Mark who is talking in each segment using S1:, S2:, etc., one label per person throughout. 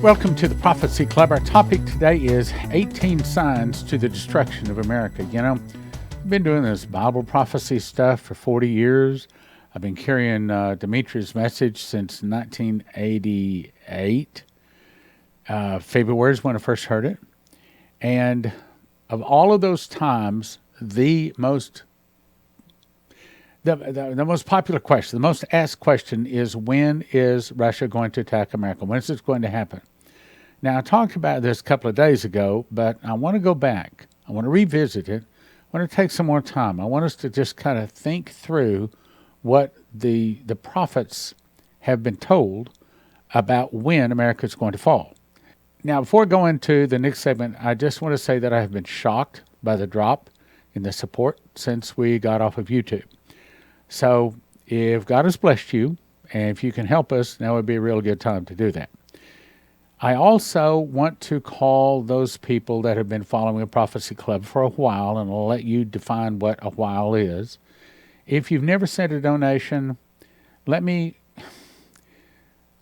S1: Welcome to the Prophecy Club. Our topic today is 18 signs to the destruction of America. You know, I've been doing this Bible prophecy stuff for 40 years. I've been carrying Dimitri's message since 1988. February is when I first heard it. And of all of those times, the most popular question, the most asked question is, when is Russia going to attack America? When is this going to happen? Now, I talked about this a couple of days ago, but I want to go back. I want to revisit it. I want to take some more time. I want us to just kind of think through what the prophets have been told about when America is going to fall. Now, before I go into the next segment, I just want to say that I have been shocked by the drop in the support since we got off of YouTube. So if God has blessed you, and if you can help us, now would be a real good time to do that. I also want to call those people that have been following a Prophecy Club for a while, and I'll let you define what a while is. If you've never sent a donation, let me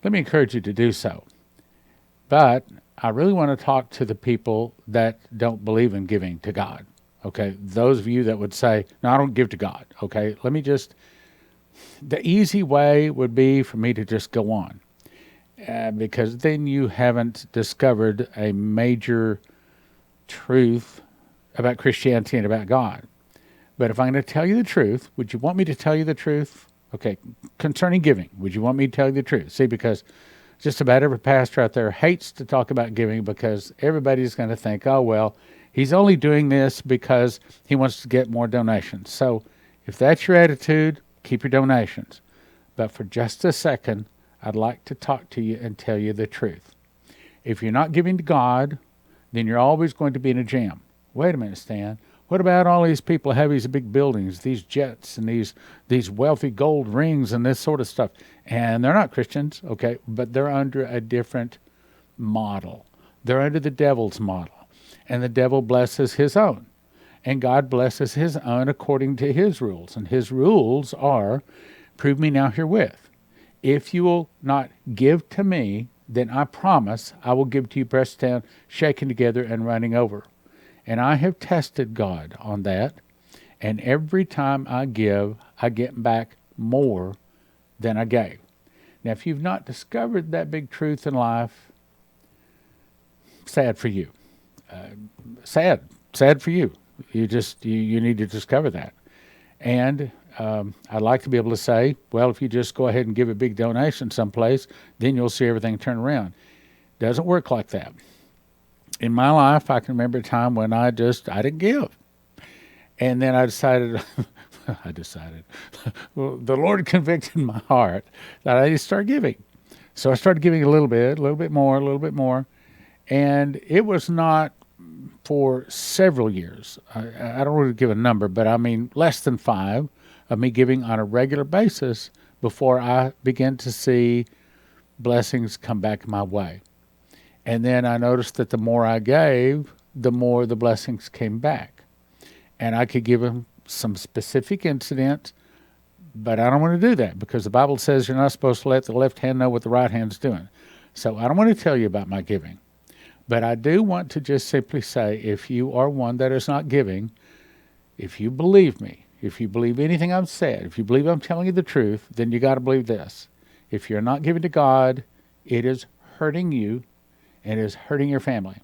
S1: encourage you to do so. But I really want to talk to the people that don't believe in giving to God. Okay, those of you that would say, no, I don't give to God. Okay, the easy way would be for me to just go on. Because then you haven't discovered a major truth about Christianity and about God. But if I'm going to tell you the truth, would you want me to tell you the truth? Okay, concerning giving, would you want me to tell you the truth? See, because just about every pastor out there hates to talk about giving because everybody's going to think, oh, well, he's only doing this because he wants to get more donations. So if that's your attitude, keep your donations. But for just a second, I'd like to talk to you and tell you the truth. If you're not giving to God, then you're always going to be in a jam. Wait a minute, Stan. What about all these people who have these big buildings, these jets, and these wealthy gold rings and this sort of stuff? And they're not Christians, okay, but they're under a different model. They're under the devil's model. And the devil blesses his own. And God blesses his own according to his rules. And his rules are, prove me now herewith. If you will not give to me, then I promise I will give to you pressed down, shaken together, and running over. And I have tested God on that. And every time I give, I get back more than I gave. Now, if you've not discovered that big truth in life, sad for you. Sad for you. You need to discover that. And I'd like to be able to say, well, if you just go ahead and give a big donation someplace, then you'll see everything turn around. Doesn't work like that. In my life, I can remember a time when I didn't give. And then I decided, well, the Lord convicted my heart that I need to start giving. So I started giving a little bit more. And it was not for several years. I don't want to give a number, but I mean less than 5 of me giving on a regular basis before I began to see blessings come back my way. And then I noticed that the more I gave, the more the blessings came back. And I could give them some specific incidents, but I don't want to do that because the Bible says you're not supposed to let the left hand know what the right hand's doing. So I don't want to tell you about my giving. But I do want to just simply say, if you are one that is not giving, if you believe me, if you believe anything I've said, if you believe I'm telling you the truth, then you got to believe this. If you're not giving to God, it is hurting you and it is hurting your family.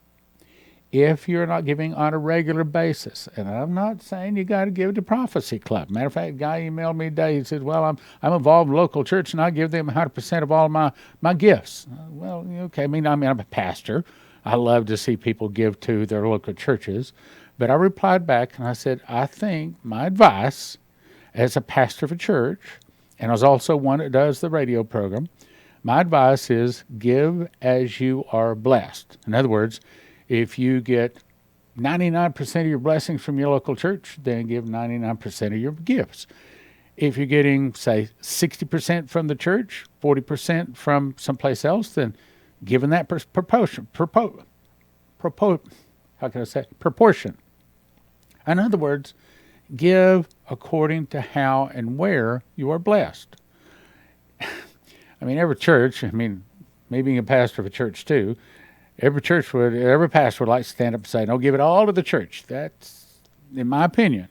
S1: If you're not giving on a regular basis, and I'm not saying you got to give to Prophecy Club. Matter of fact, a guy emailed me today. He said, well, I'm involved in a local church and I give them 100% of all my gifts. Well, okay, I'm a pastor. I love to see people give to their local churches. But I replied back and I said, I think my advice as a pastor of a church, and I was also one that does the radio program, my advice is give as you are blessed. In other words, if you get 99% of your blessings from your local church, then give 99% of your gifts. If you're getting, say, 60% from the church, 40% from someplace else, then given that proportion. In other words, give according to how and where you are blessed. Every church, me being a pastor of a church too, every pastor would like to stand up and say, "Don't give it all to the church." That's, in my opinion,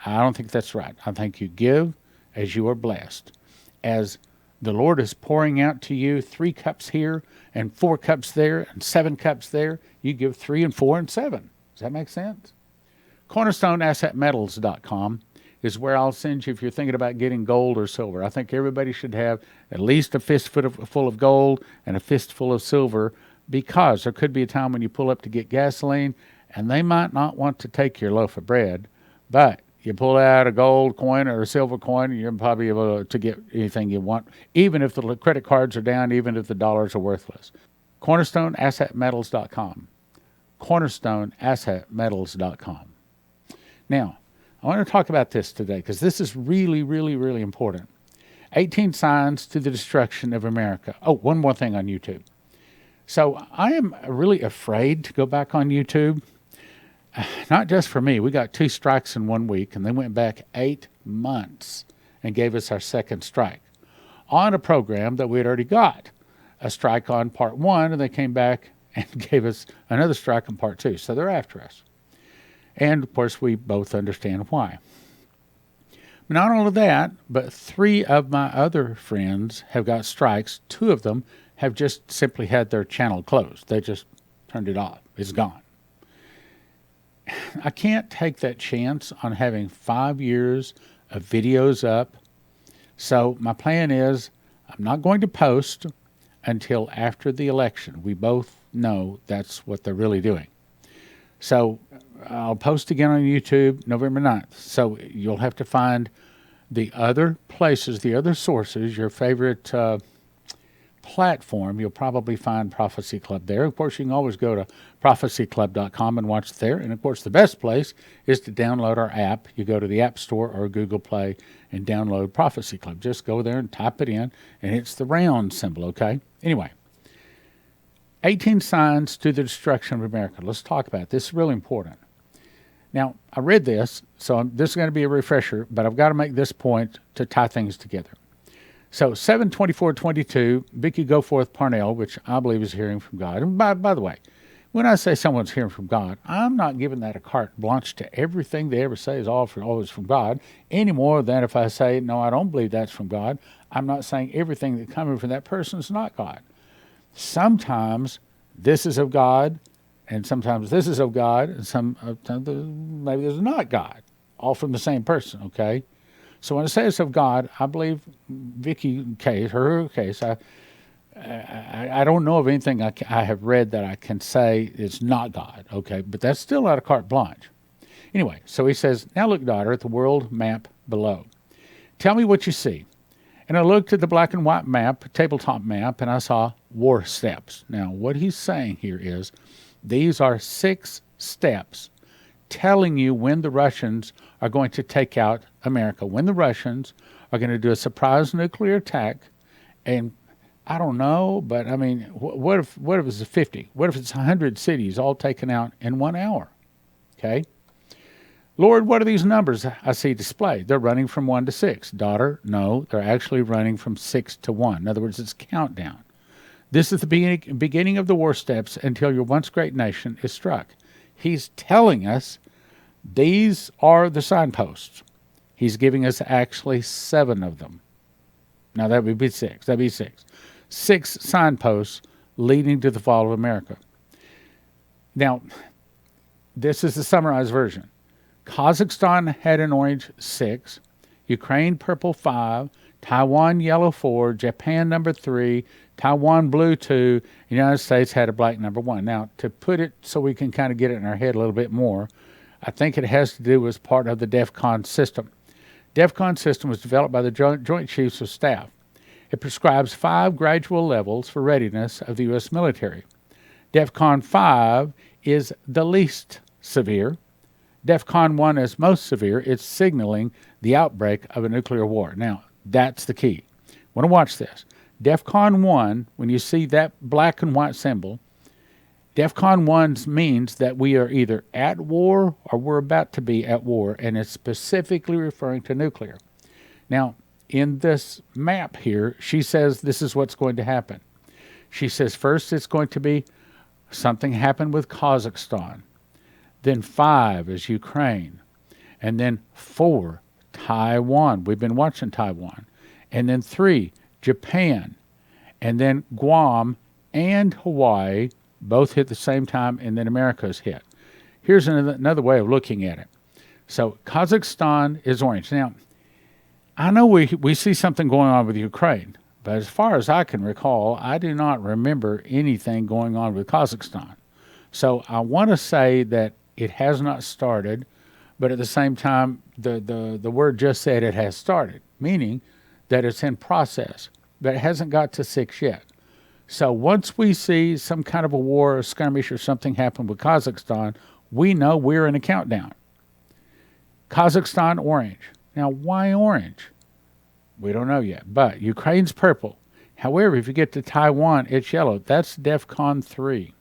S1: I don't think that's right. I think you give as you are blessed. As the Lord is pouring out to you 3 cups here and 4 cups there and 7 cups there, you give 3 and 4 and 7. Does that make sense? CornerStoneAssetMetals.com is where I'll send you if you're thinking about getting gold or silver. I think everybody should have at least a fistful of gold and a fistful of silver, because there could be a time when you pull up to get gasoline and they might not want to take your loaf of bread, but you pull out a gold coin or a silver coin, and you're probably able to get anything you want, even if the credit cards are down, even if the dollars are worthless. CornerStoneAssetMetals.com. CornerStoneAssetMetals.com. Now, I want to talk about this today because this is really, really, really important. 18 signs to the destruction of America. Oh, one more thing on YouTube. So I am really afraid to go back on YouTube. Not just for me. We got 2 strikes in 1 week, and they went back 8 months and gave us our second strike on a program that we had already got a strike on part 1, and they came back and gave us another strike on part 2. So they're after us. And, of course, we both understand why. Not only that, but 3 of my other friends have got strikes. 2 of them have just simply had their channel closed. They just turned it off. It's gone. I can't take that chance on having 5 years of videos up. So my plan is I'm not going to post until after the election. We both know that's what they're really doing. So I'll post again on YouTube November 9th. So you'll have to find the other places, the other sources, your favorite platform. You'll probably find Prophecy Club there. Of course, you can always go to prophecyclub.com and watch it there. And, of course, the best place is to download our app. You go to the App Store or Google Play and download Prophecy Club. Just go there and type it in, and it's the round symbol, okay? Anyway, 18 signs to the destruction of America. Let's talk about it. This is really important. Now, I read this, so this is going to be a refresher, but I've got to make this point to tie things together. So 7/24/22, Berkey Goforth Parnell, which I believe is hearing from God. And by the way, when I say someone's hearing from God, I'm not giving that a carte blanche to everything they ever say is always from God, any more than if I say, no, I don't believe that's from God. I'm not saying everything that's coming from that person is not God. Sometimes this is of God, and sometimes this is of God, and sometimes maybe this is not God, all from the same person, okay? So when I say it's of God, I believe Berkey case, her case, I don't know of anything I have read that I can say it's not God, okay? But that's still not a carte blanche. Anyway, so he says, now look, daughter, at the world map below. Tell me what you see. And I looked at the black and white map, tabletop map, and I saw war steps. Now, what he's saying here is these are 6 steps telling you when the Russians are going to take out America, when the Russians are going to do a surprise nuclear attack. And I don't know, but I mean, what if it's 50? What if it's 100 cities all taken out in 1 hour? Okay. Lord, what are these numbers I see displayed? They're running from 1 to 6. Daughter, no, they're actually running from 6 to 1. In other words, it's countdown. This is the beginning of the war steps until your once great nation is struck. He's telling us these are the signposts. He's giving us actually 7 of them. Now, that would be 6. That'd be 6. 6 signposts leading to the fall of America. Now, this is the summarized version. Kazakhstan had an orange 6, Ukraine purple 5, Taiwan yellow 4, Japan number 3, Taiwan blue 2, the United States had a black number 1. Now, to put it so we can kind of get it in our head a little bit more, I think it has to do with part of the DEFCON system. DEFCON system was developed by the Joint Chiefs of Staff. It prescribes 5 gradual levels for readiness of the U.S. military. DEFCON 5 is the least severe. DEFCON 1 is most severe. It's signaling the outbreak of a nuclear war. Now, that's the key. Want to watch this. DEFCON 1, when you see that black and white symbol, DEFCON 1 means that we are either at war or we're about to be at war, and it's specifically referring to nuclear. Now, in this map here, she says this is what's going to happen. She says first it's going to be something happened with Kazakhstan. Then 5 is Ukraine. And then 4, Taiwan. We've been watching Taiwan. And then 3, Japan. And then Guam and Hawaii both hit the same time, and then America's hit. Here's another way of looking at it. So Kazakhstan is orange. Now, I know we see something going on with Ukraine, but as far as I can recall, I do not remember anything going on with Kazakhstan. So I want to say that it has not started, but at the same time, the word just said it has started, meaning that it's in process, but it hasn't got to 6 yet. So once we see some kind of a war or skirmish or something happen with Kazakhstan, we know we're in a countdown. Kazakhstan, orange. Now, why orange? We don't know yet, but Ukraine's purple. However, if you get to Taiwan, it's yellow. That's DEFCON 3.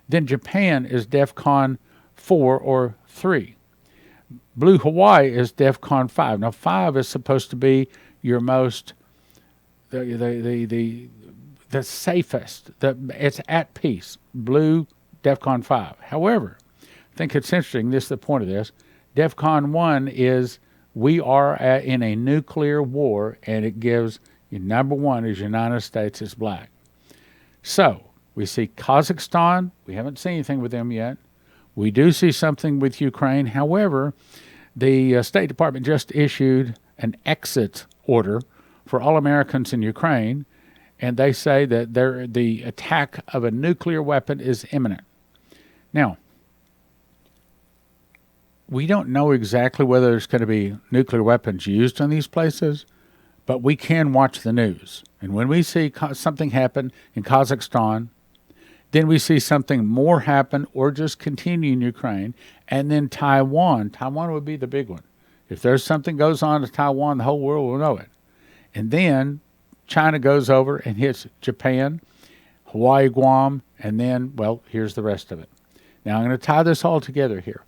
S1: Then Japan is DEFCON 4 or 3. Blue Hawaii is DEFCON 5. Now, 5 is supposed to be your most, the safest. It's at peace. Blue, DEFCON 5. However, I think it's interesting, this is the point of this, DEFCON 1 is we are in a nuclear war, and it gives, number 1 is United States is black. So, we see Kazakhstan. We haven't seen anything with them yet. We do see something with Ukraine. However, the State Department just issued an exit order for all Americans in Ukraine, and they say that the attack of a nuclear weapon is imminent. Now, we don't know exactly whether there's going to be nuclear weapons used in these places, but we can watch the news. And when we see something happen in Kazakhstan, then we see something more happen or just continue in Ukraine, and then Taiwan. Taiwan would be the big one. If there's something goes on to Taiwan, the whole world will know it. And then China goes over and hits Japan, Hawaii, Guam, and then, well, here's the rest of it. Now, I'm going to tie this all together here.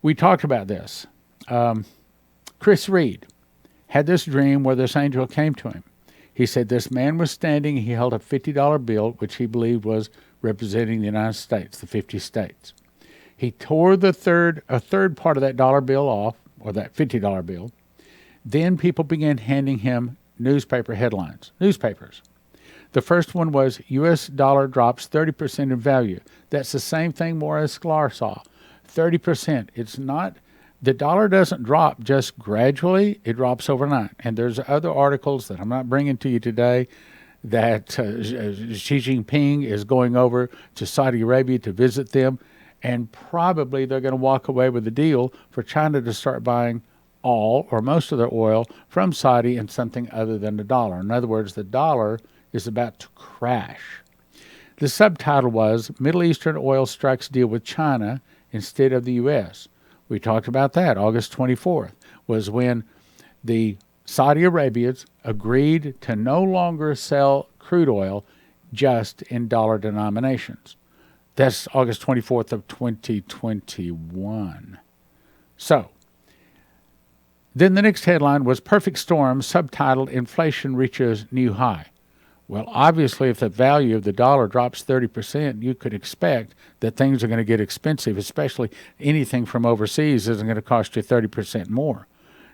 S1: We talked about this. Chris Reed had this dream where this angel came to him. He said this man was standing. He held a $50 bill, which he believed was representing the United States, the 50 states. He tore a third part of that dollar bill off, or that $50 bill. Then people began handing him newspaper headlines, newspapers. The first one was U.S. dollar drops 30% in value. That's the same thing Morris Sklar saw. 30%. It's not, the dollar doesn't drop just gradually, it drops overnight. And there's other articles that I'm not bringing to you today that Xi Jinping is going over to Saudi Arabia to visit them, and probably they're going to walk away with a deal for China to start buying all or most of their oil from Saudi and something other than the dollar. In other words, the dollar is about to crash. The subtitle was Middle Eastern Oil Strikes Deal with China instead of the U.S. We talked about that. August 24th was when the Saudi Arabians agreed to no longer sell crude oil just in dollar denominations. That's August 24th of 2021. So, then the next headline was Perfect Storm, subtitled Inflation Reaches New High. Well, obviously, if the value of the dollar drops 30%, you could expect that things are going to get expensive, especially anything from overseas isn't going to cost you 30% more.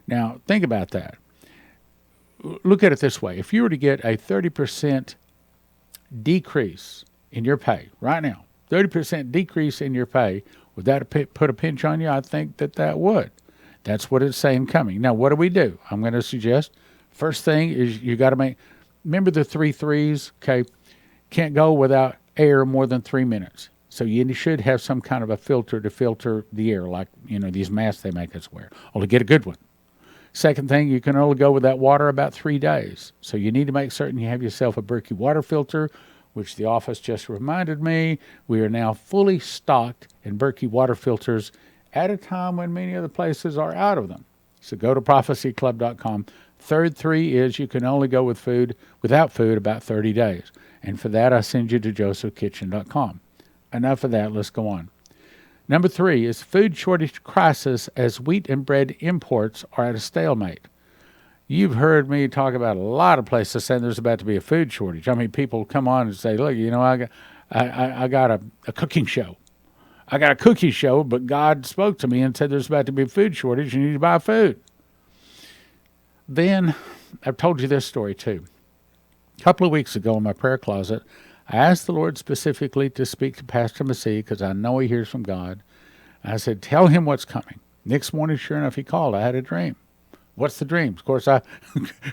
S1: Now, think about that. Look at it this way. If you were to get a 30% decrease in your pay right now, 30% decrease in your pay, would that put a pinch on you? I think that would. That's what it's saying coming. Now, what do? I'm going to suggest, first thing is you got to remember the 3 threes, okay? Can't go without air more than 3 minutes. So you should have some kind of a filter to filter the air, like, these masks they make us wear, or to get a good one. Second thing, you can only go without water about 3 days. So you need to make certain you have yourself a Berkey water filter, which the office just reminded me. We are now fully stocked in Berkey water filters at a time when many other places are out of them. So go to prophecyclub.com. Third 3 is you can only go without food about 30 days. And for that, I send you to josephkitchen.com. Enough of that. Let's go on. Number 3 is food shortage crisis as wheat and bread imports are at a stalemate. You've heard me talk about a lot of places saying there's about to be a food shortage. I mean, people come on and say, look, I got a cooking show. I got a cookie show, but God spoke to me and said there's about to be a food shortage. You need to buy food. Then, I've told you this story too. A couple of weeks ago in my prayer closet, I asked the Lord specifically to speak to Pastor Massey because I know he hears from God. I said, tell him what's coming. Next morning, sure enough, he called. I had a dream. What's the dream? Of course, I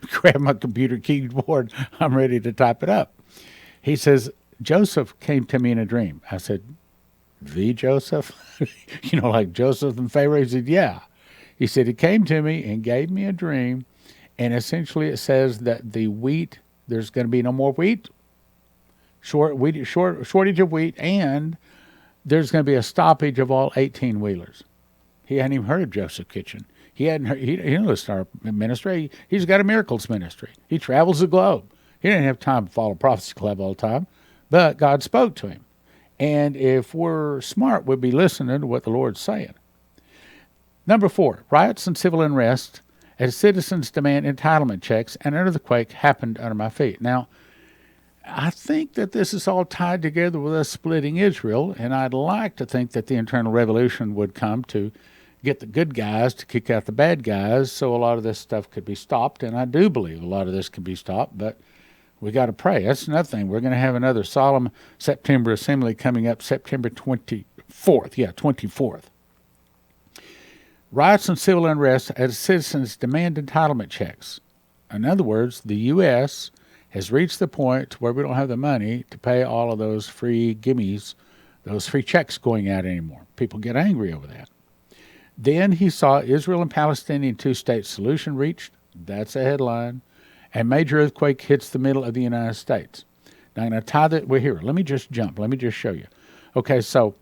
S1: grabbed my computer keyboard. I'm ready to type it up. He says, Joseph came to me in a dream. I said, the Joseph? Like Joseph and Pharaoh? He said, yeah. He said, he came to me and gave me a dream. And essentially it says that the wheat, there's going to be no more wheat, shortage of wheat, and there's going to be a stoppage of all 18-wheelers. He hadn't even heard of Joseph Kitchen. He hadn't heard, he didn't listen to our ministry. He's got a miracles ministry. He travels the globe. He didn't have time to follow Prophecy Club all the time, but God spoke to him. And if we're smart, we'll be listening to what the Lord's saying. Number 4, riots and civil unrest as citizens demand entitlement checks, and an earthquake happened under my feet. Now, I think that this is all tied together with us splitting Israel, and I'd like to think that the internal revolution would come to get the good guys to kick out the bad guys so a lot of this stuff could be stopped, and I do believe a lot of this can be stopped, but we got to pray. That's another thing. We're going to have another solemn September assembly coming up September 24th. 24th. Riots and civil unrest as citizens demand entitlement checks. In other words, the U.S. has reached the point where we don't have the money to pay all of those free gimmies, those free checks going out anymore. People get angry over that. Then he saw Israel and Palestinian two-state solution reached. That's a headline. A major earthquake hits the middle of the United States. Now, I'm going to tie that. We're here. Let me just jump. Let me just show you. Okay, so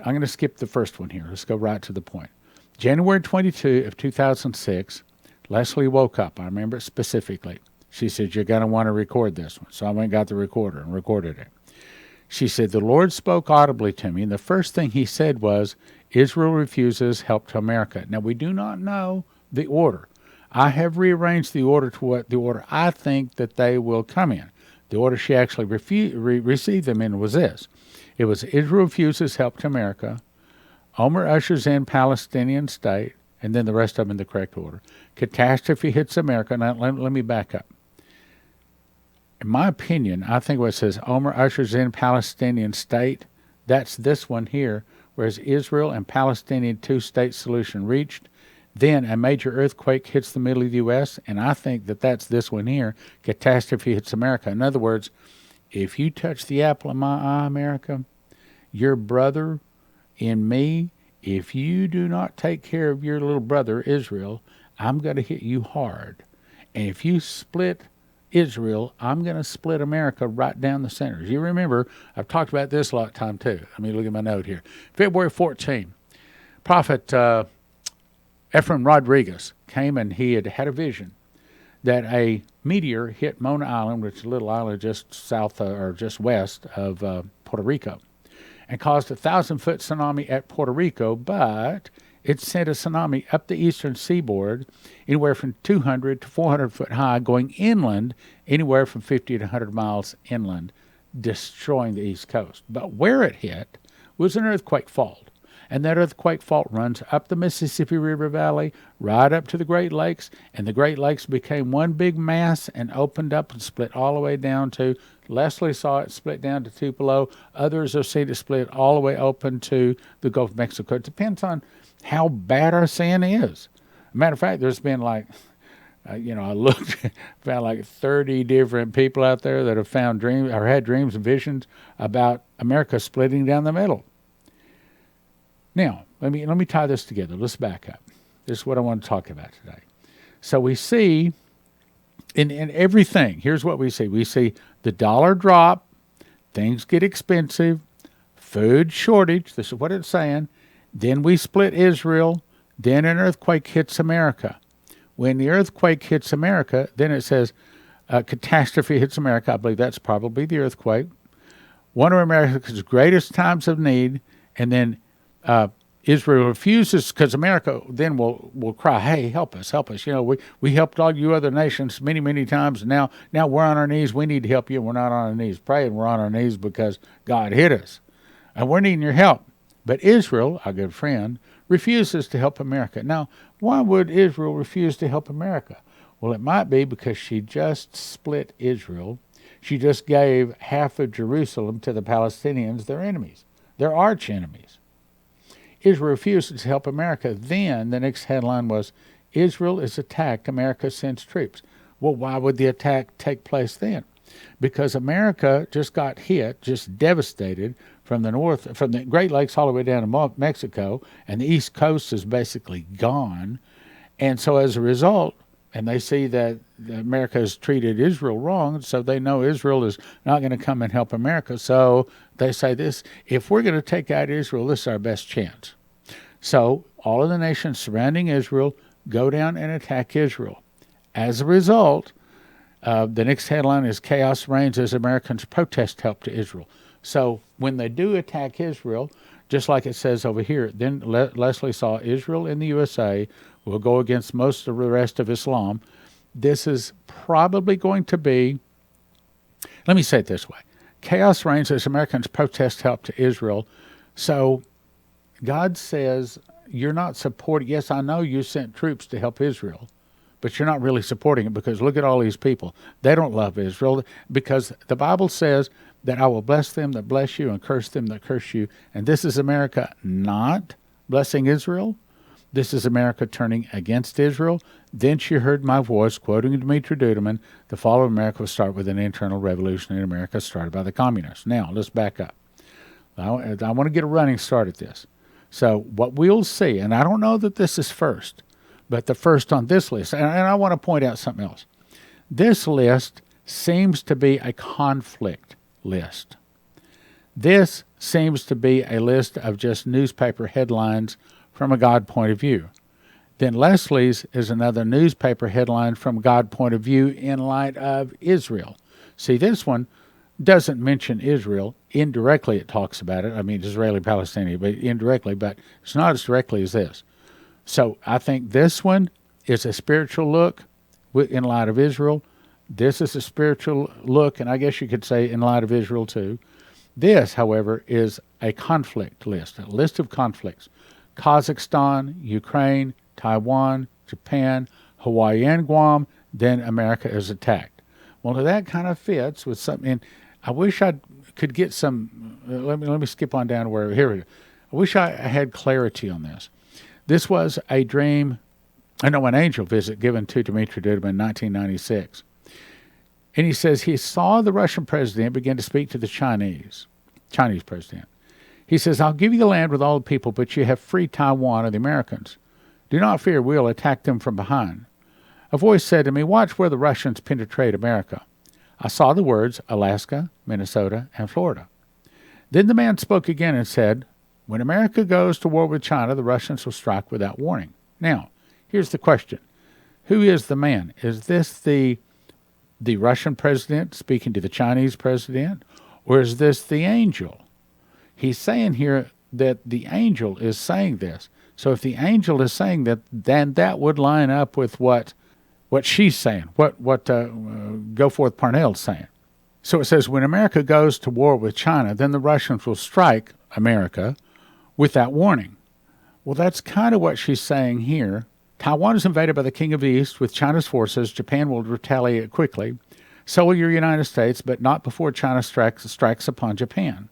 S1: I'm going to skip the first one here. Let's go right to the point. January 22 of 2006, Leslie woke up. I remember it specifically. She said, you're going to want to record this one. So I went and got the recorder and recorded it. She said, the Lord spoke audibly to me, and the first thing he said was, Israel refuses help to America. Now, we do not know the order. I have rearranged the order to what the order I think that they will come in. The order she actually received them in was this. It was Israel refuses help to America, Omer ushers in Palestinian state, and then the rest of them in the correct order. Catastrophe hits America. Now, let me back up. In my opinion, I think what it says, Omer ushers in Palestinian state, that's this one here, whereas Israel and Palestinian two-state solution reached. Then a major earthquake hits the middle of the U.S., and I think that that's this one here, catastrophe hits America. In other words, if you touch the apple of my eye, America, your brother in me, if you do not take care of your little brother, Israel, I'm going to hit you hard. And if you split Israel, I'm going to split America right down the center. You remember, I've talked about this a lot of time too. Let me look at my note here. February 14, Prophet Ephraim Rodriguez came and he had a vision that a meteor hit Mona Island, which is a little island just south or just west of Puerto Rico, and caused a 1,000-foot tsunami at Puerto Rico, but it sent a tsunami up the eastern seaboard, anywhere from 200 to 400 foot high, going inland, anywhere from 50 to 100 miles inland, destroying the east coast. But where it hit was an earthquake fault. And that earthquake fault runs up the Mississippi River Valley, right up to the Great Lakes, and the Great Lakes became one big mass and opened up and split all the way down to, Leslie saw it split down to Tupelo. Others have seen it split all the way open to the Gulf of Mexico. It depends on how bad our sin is. Matter of fact, there's been like, I looked, found like 30 different people out there that have found dreams or had dreams and visions about America splitting down the middle. Now, let me tie this together. Let's back up. This is what I want to talk about today. So we see in everything, here's what we see. We see the dollar drop, things get expensive, food shortage, this is what it's saying. Then we split Israel, then an earthquake hits America. When the earthquake hits America, then it says catastrophe hits America. I believe that's probably the earthquake. One of America's greatest times of need, and then Israel refuses, because America then will cry, hey, help us, help us. We helped all you other nations many, many times. And now we're on our knees. We need to help you. We're not on our knees praying. We're on our knees because God hit us. And we're needing your help. But Israel, our good friend, refuses to help America. Now, why would Israel refuse to help America? Well, it might be because she just split Israel. She just gave half of Jerusalem to the Palestinians, their enemies, their arch enemies. Israel refuses to help America. Then the next headline was, Israel is attacked, America sends troops. Well, why would the attack take place then? Because America just got hit, just devastated from the north, from the Great Lakes all the way down to Mexico, and the East Coast is basically gone. And so as a result, and they see that America has treated Israel wrong, so they know Israel is not going to come and help America. So they say this, if we're going to take out Israel, this is our best chance. So all of the nations surrounding Israel go down and attack Israel. As a result, the next headline is Chaos Reigns as Americans protest help to Israel. So when they do attack Israel, just like it says over here, then Leslie saw Israel in the USA will go against most of the rest of Islam. This is probably going to be, let me say it this way, chaos reigns as Americans protest help to Israel. So God says, you're not supporting, yes, I know you sent troops to help Israel, but you're not really supporting it, because look at all these people. They don't love Israel, because the Bible says that I will bless them that bless you and curse them that curse you. And this is America not blessing Israel. This is America turning against Israel. Then she heard my voice, quoting Dmitri Duduman, the fall of America will start with an internal revolution in America started by the communists. Now, let's back up. I want to get a running start at this. So what we'll see, and I don't know that this is first, but the first on this list, and I want to point out something else. This list seems to be a conflict list. This seems to be a list of just newspaper headlines from a God point of view. Then Leslie's is another newspaper headline from God point of view in light of Israel. See, this one doesn't mention Israel. Indirectly it talks about it. I mean, Israeli-Palestinian, but indirectly, but it's not as directly as this. So I think this one is a spiritual look in light of Israel. This is a spiritual look, and I guess you could say in light of Israel too. This, however, is a conflict list, a list of conflicts. Kazakhstan, Ukraine, Taiwan, Japan, Hawaii, and Guam, then America is attacked. Well, that kind of fits with something. I wish I could get some. Let me skip on down to where here. I wish I had clarity on this. This was a dream, an angel visit given to Dmitri Duduman in 1996. And he says he saw the Russian president begin to speak to the Chinese president. He says, I'll give you the land with all the people, but you have free Taiwan of the Americans. Do not fear, we'll attack them from behind. A voice said to me, watch where the Russians penetrate America. I saw the words Alaska, Minnesota, and Florida. Then the man spoke again and said, when America goes to war with China, the Russians will strike without warning. Now, here's the question. Who is the man? Is this the Russian president speaking to the Chinese president, or is this the angel? He's saying here that the angel is saying this. So if the angel is saying that, then that would line up with what she's saying, what Goforth Parnell's saying. So it says, when America goes to war with China, then the Russians will strike America without warning. Well, that's kind of what she's saying here. Taiwan is invaded by the King of the East with China's forces. Japan will retaliate quickly. So will your United States, but not before China strikes upon Japan.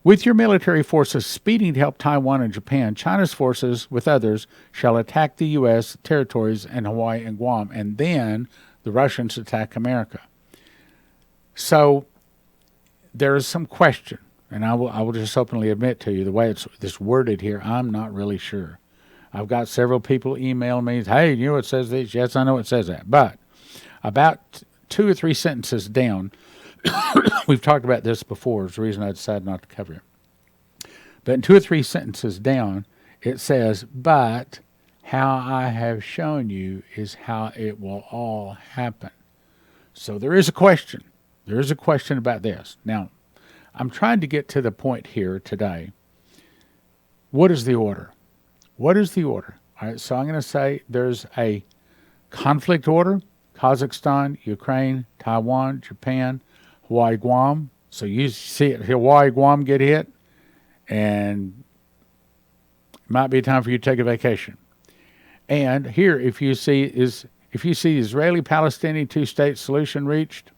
S1: With your military forces speeding to help Taiwan and Japan, China's forces, with others, shall attack the U.S. territories and Hawaii and Guam, and then the Russians attack America. So there is some question, and I will just openly admit to you, the way it's worded here, I'm not really sure. I've got several people email me, hey, you know it says this? Yes, I know it says that. But about 2 or 3 sentences down, we've talked about this before. It's the reason I decided not to cover it. But in 2 or 3 sentences down, it says, but how I have shown you is how it will all happen. So there is a question. There is a question about this. Now, I'm trying to get to the point here today What is the order? What is the order? All right, so I'm going to say there's a conflict order: Kazakhstan, Ukraine, Taiwan, Japan, Hawaii, Guam. So you see it, Hawaii, Guam get hit, and it might be time for you to take a vacation. And here, if you see Israeli-Palestinian two-state solution reached,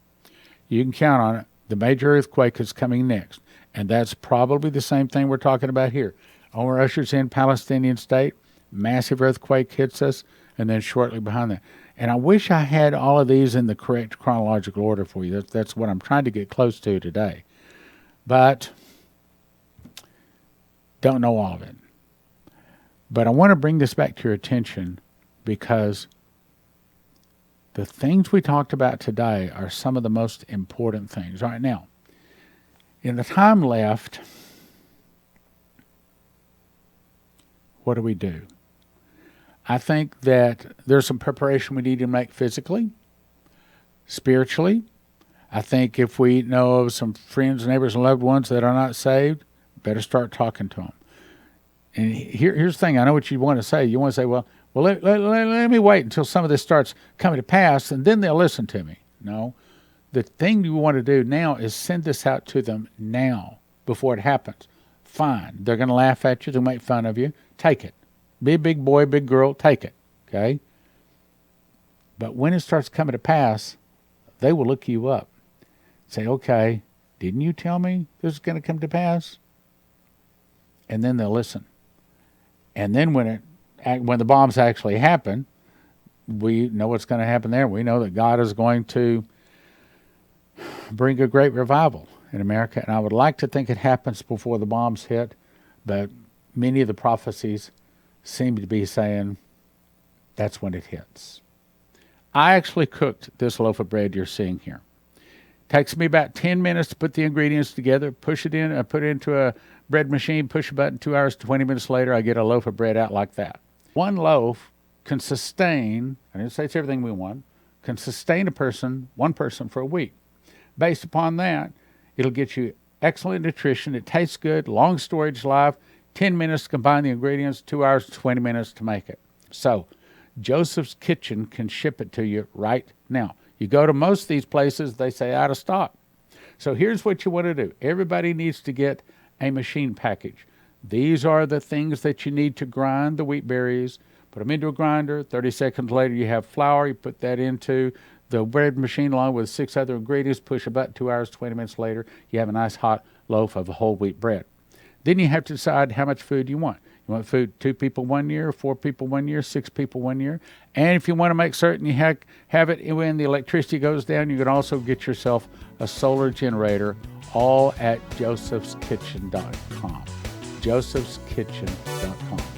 S1: you can count on it. The major earthquake is coming next. And that's probably the same thing we're talking about here. Omar ushers in Palestinian state, massive earthquake hits us, and then shortly behind that. And I wish I had all of these in the correct chronological order for you. That's what I'm trying to get close to today. But don't know all of it. But I want to bring this back to your attention because the things we talked about today are some of the most important things. Right now, in the time left, what do? I think that there's some preparation we need to make physically, spiritually. I think if we know of some friends, neighbors, and loved ones that are not saved, better start talking to them. And here's the thing. I know what you want to say. You want to say, well, let me wait until some of this starts coming to pass, and then they'll listen to me. No. The thing you want to do now is send this out to them now before it happens. Fine. They're going to laugh at you. They'll make fun of you. Take it. Be a big boy, big girl. Take it. Okay? But when it starts coming to pass, they will look you up. Say, okay, didn't you tell me this is going to come to pass? And then they'll listen. And then when the bombs actually happen, we know what's going to happen there. We know that God is going to bring a great revival in America. And I would like to think it happens before the bombs hit, but many of the prophecies seem to be saying that's when it hits. I actually cooked this loaf of bread you're seeing here. Takes me about 10 minutes to put the ingredients together, push it in, put it into a bread machine, push a button, 2 hours, 20 minutes later, I get a loaf of bread out like that. One loaf can sustain, I didn't say it's everything we want, can sustain one person for a week. Based upon that, it'll get you excellent nutrition. It tastes good, long storage life, 10 minutes to combine the ingredients, 2 hours, 20 minutes to make it. So Joseph's Kitchen can ship it to you right now. You go to most of these places, they say out of stock. So here's what you want to do. Everybody needs to get a machine package. These are the things that you need to grind the wheat berries. Put them into a grinder. 30 seconds later, you have flour. You put that into the bread machine along with 6 other ingredients. Push a button. 2 hours, 20 minutes later, you have a nice hot loaf of whole wheat bread. Then you have to decide how much food you want. You want food 2 people 1 year, 4 people 1 year, 6 people 1 year. And if you want to make certain you have it when the electricity goes down, you can also get yourself a solar generator, all at josephskitchen.com. josephskitchen.com.